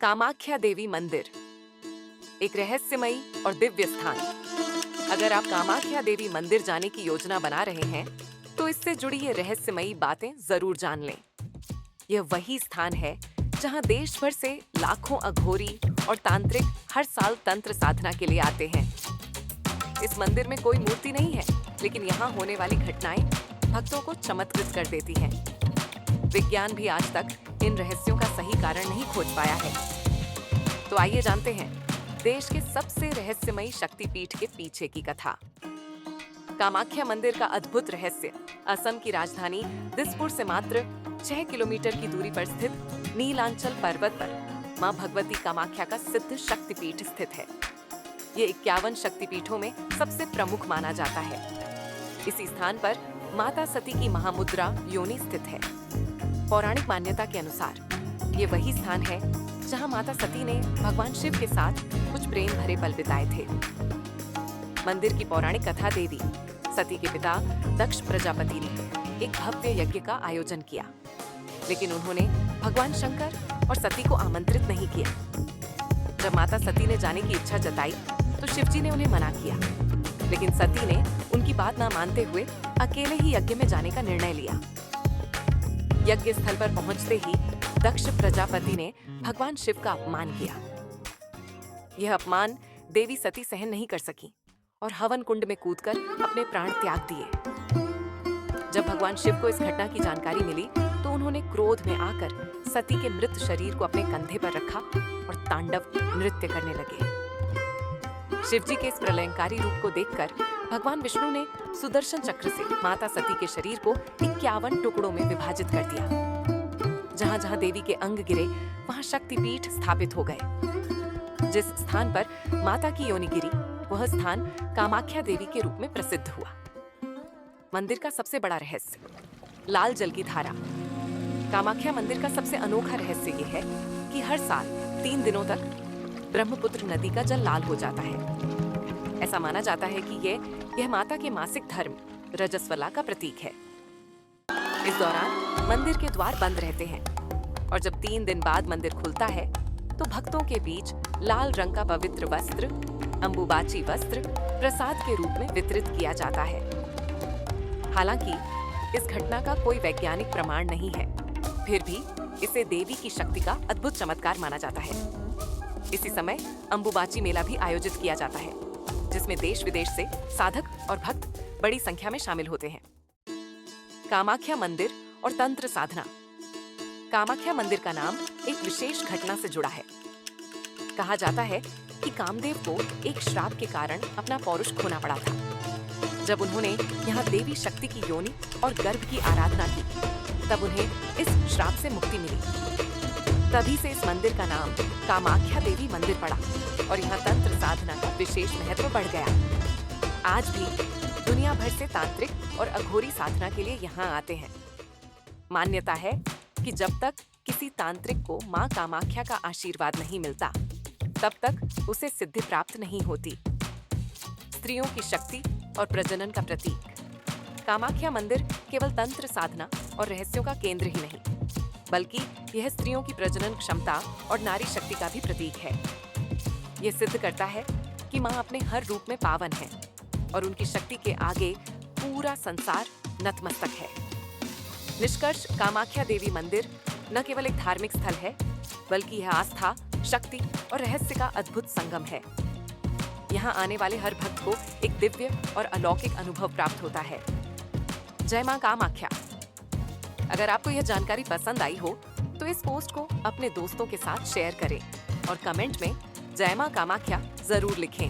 कामाख्या देवी मंदिर एक रहस्यमयी और दिव्य स्थान। अगर आप कामाख्या देवी मंदिर जाने की योजना बना रहे हैं, तो इससे जुड़ी ये रहस्यमयी बातें जरूर जान लें। यह वही स्थान है जहां देश भर से लाखों अघोरी और तांत्रिक हर साल तंत्र साधना के लिए आते हैं। इस मंदिर में कोई मूर्ति नहीं है, लेकिन यहाँ होने वाली घटनाएं भक्तों को चमत्कृत कर देती हैं। विज्ञान भी आज तक इन रहस्यों का सही कारण नहीं खोज पाया है। तो आइए जानते हैं देश के सबसे रहस्यमयी शक्तिपीठ के पीछे की कथा। कामाख्या मंदिर का अद्भुत रहस्य असम की राजधानी दिसपुर से मात्र 6 किलोमीटर की दूरी पर स्थित नीलांचल पर्वत पर मां भगवती कामाख्या का सिद्ध शक्तिपीठ स्थित है। ये 51 शक्तिपीठों में सबसे प्रमुख माना जाता है। इसी स्थान पर माता सती की महामुद्रा योनि स्थित है। पौराणिक मान्यता के अनुसार ये वही स्थान है जहां माता सती ने भगवान शिव के साथ कुछ प्रेम भरे पल बिताए थे। मंदिर की पौराणिक कथा देवी सती के पिता दक्ष प्रजापति ने एक भव्य यज्ञ का आयोजन किया, लेकिन उन्होंने भगवान शंकर और सती को आमंत्रित नहीं किया। जब माता सती ने जाने की इच्छा जताई तो शिवजी ने उन्हें मना किया, लेकिन सती ने उनकी बात ना मानते हुए अकेले ही यज्ञ में जाने का निर्णय लिया। यज्ञ स्थल पर पहुंचते ही दक्ष प्रजापति ने भगवान शिव का अपमान किया। यह अपमान देवी सती सहन नहीं कर सकी और हवन कुंड में कूदकर अपने प्राण त्याग दिए। जब भगवान शिव को इस घटना की जानकारी मिली तो उन्होंने क्रोध में आकर सती के मृत शरीर को अपने कंधे पर रखा और तांडव नृत्य करने लगे। शिवजी के इस प्रलयंकारी रूप को देखकर भगवान विष्णु ने सुदर्शन चक्र से माता सती के शरीर को 51 टुकड़ों में विभाजित कर दिया। जहां जहां देवी के अंग गिरे वहां शक्तिपीठ स्थापित हो गए। जिस स्थान पर माता की योनि गिरी वह स्थान कामाख्या देवी के रूप में प्रसिद्ध हुआ। मंदिर का सबसे बड़ा रहस्य लाल जल की धारा। कामाख्या मंदिर का सबसे अनोखा रहस्य ये है कि हर साल 3 दिनों तक ब्रह्मपुत्र नदी का जल लाल हो जाता है। ऐसा माना जाता है कि यह माता के मासिक धर्म रजस्वला का प्रतीक है। इस दौरान मंदिर के द्वार बंद रहते हैं और जब 3 दिन बाद मंदिर खुलता है तो भक्तों के बीच लाल रंग का पवित्र वस्त्र, अंबुबाची वस्त्र प्रसाद के रूप में वितरित किया जाता है। हालांकि इस घटना का कोई वैज्ञानिक प्रमाण नहीं है, फिर भी इसे देवी की शक्ति का अद्भुत चमत्कार माना जाता है। इसी समय अंबुबाची मेला भी आयोजित किया जाता है, जिसमें देश विदेश से साधक और भक्त बड़ी संख्या में शामिल होते हैं। कामाख्या मंदिर और तंत्र साधना। कामाख्या मंदिर का नाम एक विशेष घटना से जुड़ा है। कहा जाता है कि कामदेव को एक श्राप के कारण अपना पौरुष खोना पड़ा था। जब उन्होंने यहाँ देवी शक्ति की योनि और गर्भ की आराधना की, तब उन्हें इस श्राप से मुक्ति मिली। तभी से इस मंदिर का नाम कामाख्या देवी मंदिर पड़ा और यहाँ तंत्र साधना का विशेष महत्व बढ़ गया। आज भी दुनिया भर से तांत्रिक और अघोरी साधना के लिए यहाँ आते हैं। मान्यता है कि जब तक किसी तांत्रिक को माँ कामाख्या का आशीर्वाद नहीं मिलता, तब तक उसे सिद्धि प्राप्त नहीं होती। स्त्रियों की शक्ति और प्रजनन का प्रतीक। कामाख्या मंदिर केवल तंत्र साधना और रहस्यों का केंद्र ही नहीं, बल्कि यह स्त्रियों की प्रजनन क्षमता और नारी शक्ति का भी प्रतीक है। यह सिद्ध करता है कि मां अपने हर रूप में पावन है और उनकी शक्ति के आगे पूरा संसार नतमस्तक है। निष्कर्ष, कामाख्या देवी मंदिर न केवल एक धार्मिक स्थल है, बल्कि यह आस्था, शक्ति और रहस्य का अद्भुत संगम है। यहाँ आने वाले हर भक्त को एक दिव्य और अलौकिक अनुभव प्राप्त होता है। जय मां कामाख्या। अगर आपको यह जानकारी पसंद आई हो तो इस पोस्ट को अपने दोस्तों के साथ शेयर करें और कमेंट में जय मां कामाख्या जरूर लिखें।